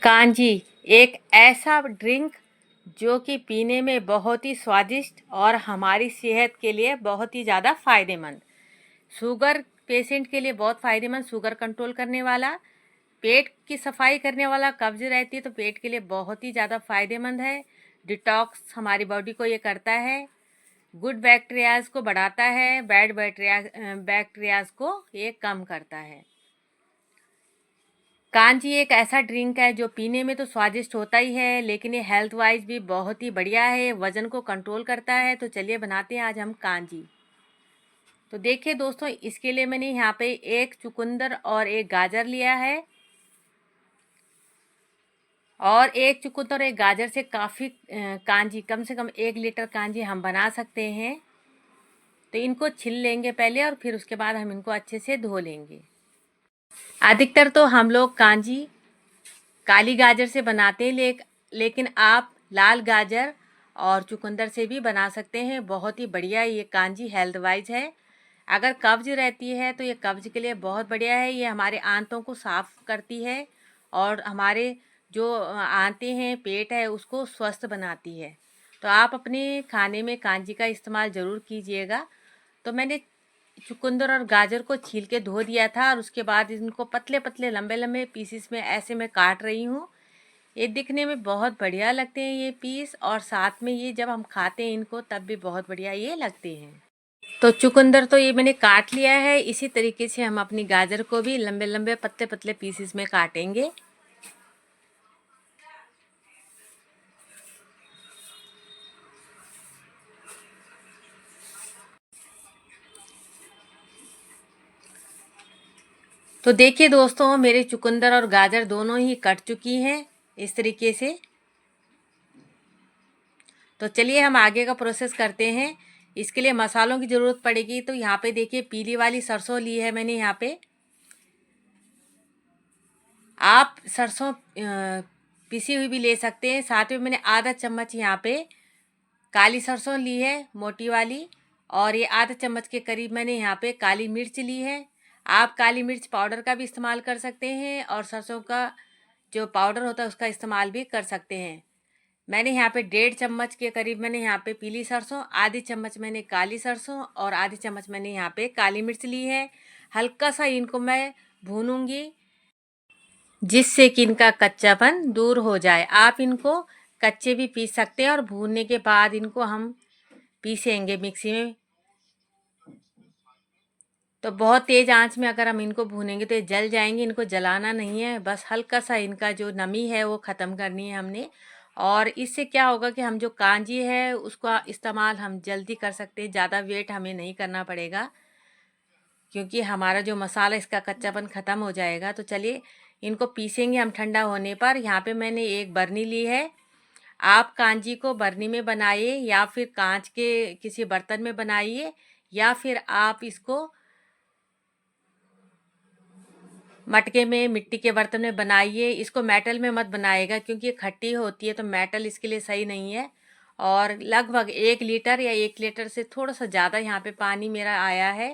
कांजी एक ऐसा ड्रिंक जो कि पीने में बहुत ही स्वादिष्ट और हमारी सेहत के लिए बहुत ही ज़्यादा फ़ायदेमंद, शुगर पेशेंट के लिए बहुत फ़ायदेमंद, शुगर कंट्रोल करने वाला, पेट की सफाई करने वाला, कब्ज रहती है तो पेट के लिए बहुत ही ज़्यादा फ़ायदेमंद है। डिटॉक्स हमारी बॉडी को ये करता है, गुड बैक्टीरियाज को बढ़ाता है, बैड बैक्टीरियाज को ये कम करता है। कांजी एक ऐसा ड्रिंक है जो पीने में तो स्वादिष्ट होता ही है, लेकिन ये हेल्थ वाइज भी बहुत ही बढ़िया है, वज़न को कंट्रोल करता है। तो चलिए बनाते हैं आज हम कांजी। तो देखिए दोस्तों, इसके लिए मैंने यहाँ पे एक चुकंदर और एक गाजर लिया है, और एक चुकंदर और एक गाजर से काफ़ी कांजी, कम से कम 1 लीटर कांजी हम बना सकते हैं। तो इनको छिल लेंगे पहले और फिर उसके बाद हम इनको अच्छे से धो लेंगे। अधिकतर तो हम लोग कांजी काली गाजर से बनाते हैं, लेकिन आप लाल गाजर और चुकंदर से भी बना सकते हैं। बहुत ही बढ़िया ये कांजी हेल्थ वाइज है। अगर कब्ज रहती है तो ये कब्ज के लिए बहुत बढ़िया है। ये हमारे आंतों को साफ करती है और हमारे जो आंतें हैं, पेट है, उसको स्वस्थ बनाती है। तो आप अपने खाने में कांजी का इस्तेमाल ज़रूर कीजिएगा। तो मैंने चुकंदर और गाजर को छील के धो दिया था और उसके बाद इनको पतले पतले लंबे लंबे पीसेस में ऐसे मैं काट रही हूँ। ये दिखने में बहुत बढ़िया लगते हैं ये पीस, और साथ में ये जब हम खाते हैं इनको तब भी बहुत बढ़िया ये लगते हैं। तो चुकंदर तो ये मैंने काट लिया है, इसी तरीके से हम अपनी गाजर को भी लंबे लंबे पतले पतले पीसेस में काटेंगे। तो देखिए दोस्तों, मेरे चुकंदर और गाजर दोनों ही कट चुकी हैं इस तरीके से। तो चलिए हम आगे का प्रोसेस करते हैं। इसके लिए मसालों की ज़रूरत पड़ेगी। तो यहाँ पे देखिए पीली वाली सरसों ली है मैंने। यहाँ पे आप सरसों पिसी हुई भी ले सकते हैं। साथ में मैंने आधा चम्मच यहाँ पे काली सरसों ली है, मोटी वाली, और ये आधा चम्मच के करीब मैंने यहाँ पे काली मिर्च ली है। आप काली मिर्च पाउडर का भी इस्तेमाल कर सकते हैं और सरसों का जो पाउडर होता है उसका इस्तेमाल भी कर सकते हैं। मैंने यहाँ पे 1.5 चम्मच के करीब मैंने यहाँ पे पीली सरसों, आधी चम्मच मैंने काली सरसों और आधी चम्मच मैंने यहाँ पे काली मिर्च ली है। हल्का सा इनको मैं भूनूंगी जिससे कि इनका कच्चापन दूर हो जाए। आप इनको कच्चे भी पीस सकते हैं और भूनने के बाद इनको हम पीसेंगे मिक्सी में। तो बहुत तेज़ आंच में अगर हम इनको भूनेंगे तो ये जल जाएंगे। इनको जलाना नहीं है, बस हल्का सा इनका जो नमी है वो ख़त्म करनी है हमने। और इससे क्या होगा कि हम जो कांजी है उसका इस्तेमाल हम जल्दी कर सकते हैं, ज़्यादा वेट हमें नहीं करना पड़ेगा, क्योंकि हमारा जो मसाला इसका कच्चापन ख़त्म हो जाएगा। तो चलिए इनको पीसेंगे हम ठंडा होने पर। यहाँ पे मैंने एक बरनी ली है। आप कांजी को बरनी में बनाइए या फिर कांच के किसी बर्तन में बनाइए, या फिर आप इसको मटके में, मिट्टी के बर्तन में बनाइए। इसको मेटल में मत बनाइएगा क्योंकि ये खट्टी होती है, तो मेटल इसके लिए सही नहीं है। और लगभग 1 लीटर या 1 लीटर से थोड़ा सा ज़्यादा यहाँ पे पानी मेरा आया है।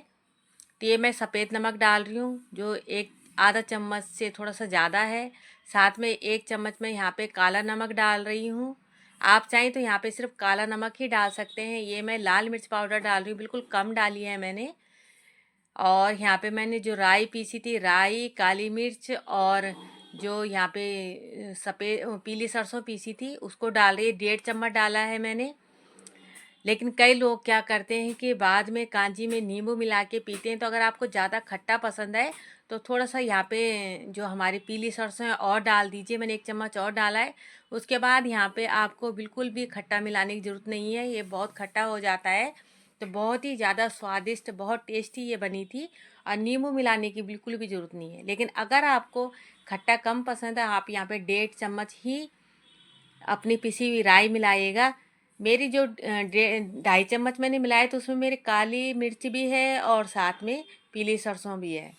तो ये मैं सफ़ेद नमक डाल रही हूँ जो एक आधा चम्मच से थोड़ा सा ज़्यादा है। साथ में 1 चम्मच मैं यहाँ पे काला नमक डाल रही हूँ। आप चाहें तो यहाँ पे सिर्फ काला नमक ही डाल सकते हैं। ये मैं लाल मिर्च पाउडर डाल रही हूँ, बिल्कुल कम डाली है मैंने। और यहाँ पे मैंने जो राई पीसी थी, राई, काली मिर्च और जो यहाँ पे सफ़ेद पीली सरसों पीसी थी उसको डाल रही है। 1.5 चम्मच डाला है मैंने। लेकिन कई लोग क्या करते हैं कि बाद में कांजी में नींबू मिला के पीते हैं। तो अगर आपको ज़्यादा खट्टा पसंद है तो थोड़ा सा यहाँ पे जो हमारी पीली सरसों है और डाल दीजिए। मैंने 1 चम्मच और डाला है। उसके बाद यहाँ पे आपको बिल्कुल भी खट्टा मिलाने की ज़रूरत नहीं है, ये बहुत खट्टा हो जाता है। तो बहुत ही ज़्यादा स्वादिष्ट, बहुत टेस्टी ये बनी थी, और नींबू मिलाने की बिल्कुल भी ज़रूरत नहीं है। लेकिन अगर आपको खट्टा कम पसंद है, आप यहाँ पे 1.5 चम्मच ही अपनी पिसी हुई राई मिलाइएगा। मेरी जो 2.5 चम्मच मैंने मिलाया तो उसमें मेरी काली मिर्च भी है और साथ में पीली सरसों भी है।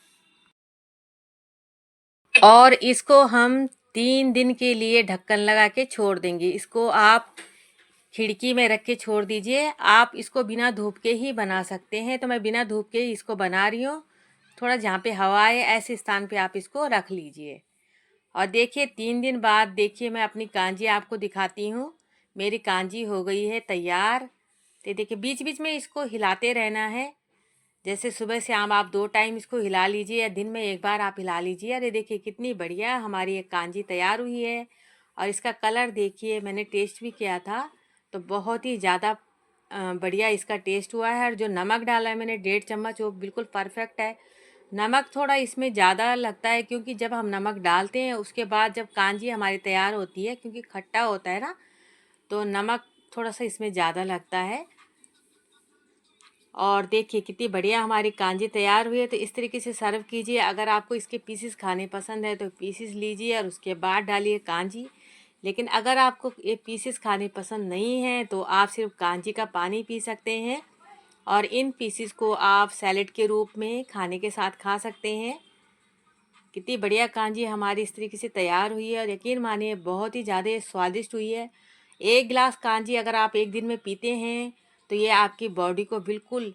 और इसको हम 3 दिन के लिए ढक्कन लगा के छोड़ देंगे। इसको आप खिड़की में रख के छोड़ दीजिए। आप इसको बिना धूप के ही बना सकते हैं। तो मैं बिना धूप के ही इसको बना रही हूँ। थोड़ा जहाँ पे हवा है ऐसे स्थान पे आप इसको रख लीजिए। और देखिए 3 दिन बाद देखिए मैं अपनी कांजी आपको दिखाती हूँ। मेरी कांजी हो गई है तैयार। तो देखिए बीच बीच में इसको हिलाते रहना है। जैसे सुबह शाम आप 2 टाइम इसको हिला लीजिए या दिन में एक बार आप हिला लीजिए। अरे देखिए कितनी बढ़िया हमारी ये कांजी तैयार हुई है। और इसका कलर देखिए, मैंने टेस्ट भी किया था तो बहुत ही ज़्यादा बढ़िया इसका टेस्ट हुआ है। और जो नमक डाला है मैंने 1.5 चम्मच, वो बिल्कुल परफेक्ट है। नमक थोड़ा इसमें ज़्यादा लगता है क्योंकि जब हम नमक डालते हैं उसके बाद जब कांजी हमारी तैयार होती है, क्योंकि खट्टा होता है ना, तो नमक थोड़ा सा इसमें ज़्यादा लगता है। और देखिए कितनी बढ़िया हमारी कांजी तैयार हुई है। तो इस तरीके से सर्व कीजिए। अगर आपको इसके पीसेस खाने पसंद है तो पीसेस लीजिए और उसके बाद डालिए कांजी। लेकिन अगर आपको ये पीसेस खाने पसंद नहीं हैं तो आप सिर्फ कांजी का पानी पी सकते हैं। और इन पीसेस को आप सैलेड के रूप में खाने के साथ खा सकते हैं। कितनी बढ़िया कांजी हमारी इस तरीके से तैयार हुई है और यकीन मानिए बहुत ही ज़्यादा स्वादिष्ट हुई है। 1 गिलास कांजी अगर आप एक दिन में पीते हैं तो ये आपकी बॉडी को बिल्कुल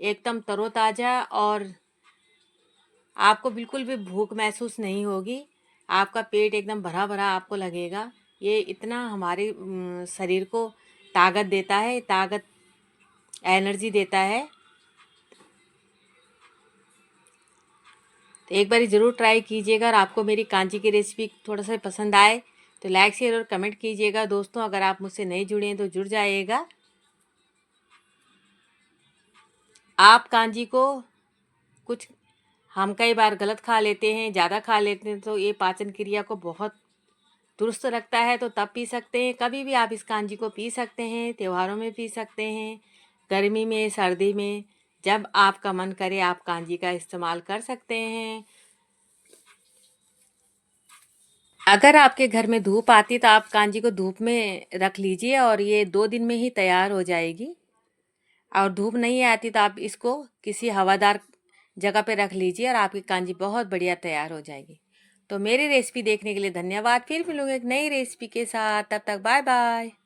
एकदम तरोताज़ा, और आपको बिल्कुल भी भूख महसूस नहीं होगी। आपका पेट एकदम भरा भरा आपको लगेगा। ये इतना हमारे शरीर को ताकत देता है, ताकत एनर्जी देता है। तो एक बार ज़रूर ट्राई कीजिएगा। और आपको मेरी कांजी की रेसिपी थोड़ा सा पसंद आए तो लाइक शेयर और कमेंट कीजिएगा। दोस्तों अगर आप मुझसे नहीं जुड़े हैं तो जुड़ जाइएगा। आप कांजी को कुछ हम कई बार गलत खा लेते हैं, ज़्यादा खा लेते हैं, तो ये पाचन क्रिया को बहुत दुरुस्त रखता है। तो तब पी सकते हैं, कभी भी आप इस कांजी को पी सकते हैं। त्योहारों में पी सकते हैं, गर्मी में, सर्दी में, जब आपका मन करे आप कांजी का इस्तेमाल कर सकते हैं। अगर आपके घर में धूप आती तो आप कांजी को धूप में रख लीजिए और ये 2 दिन में ही तैयार हो जाएगी। और धूप नहीं आती तो आप इसको किसी हवादार जगह पे रख लीजिए और आपकी कांजी बहुत बढ़िया तैयार हो जाएगी। तो मेरी रेसिपी देखने के लिए धन्यवाद। फिर मिलूंगे एक नई रेसिपी के साथ। तब तक बाय बाय।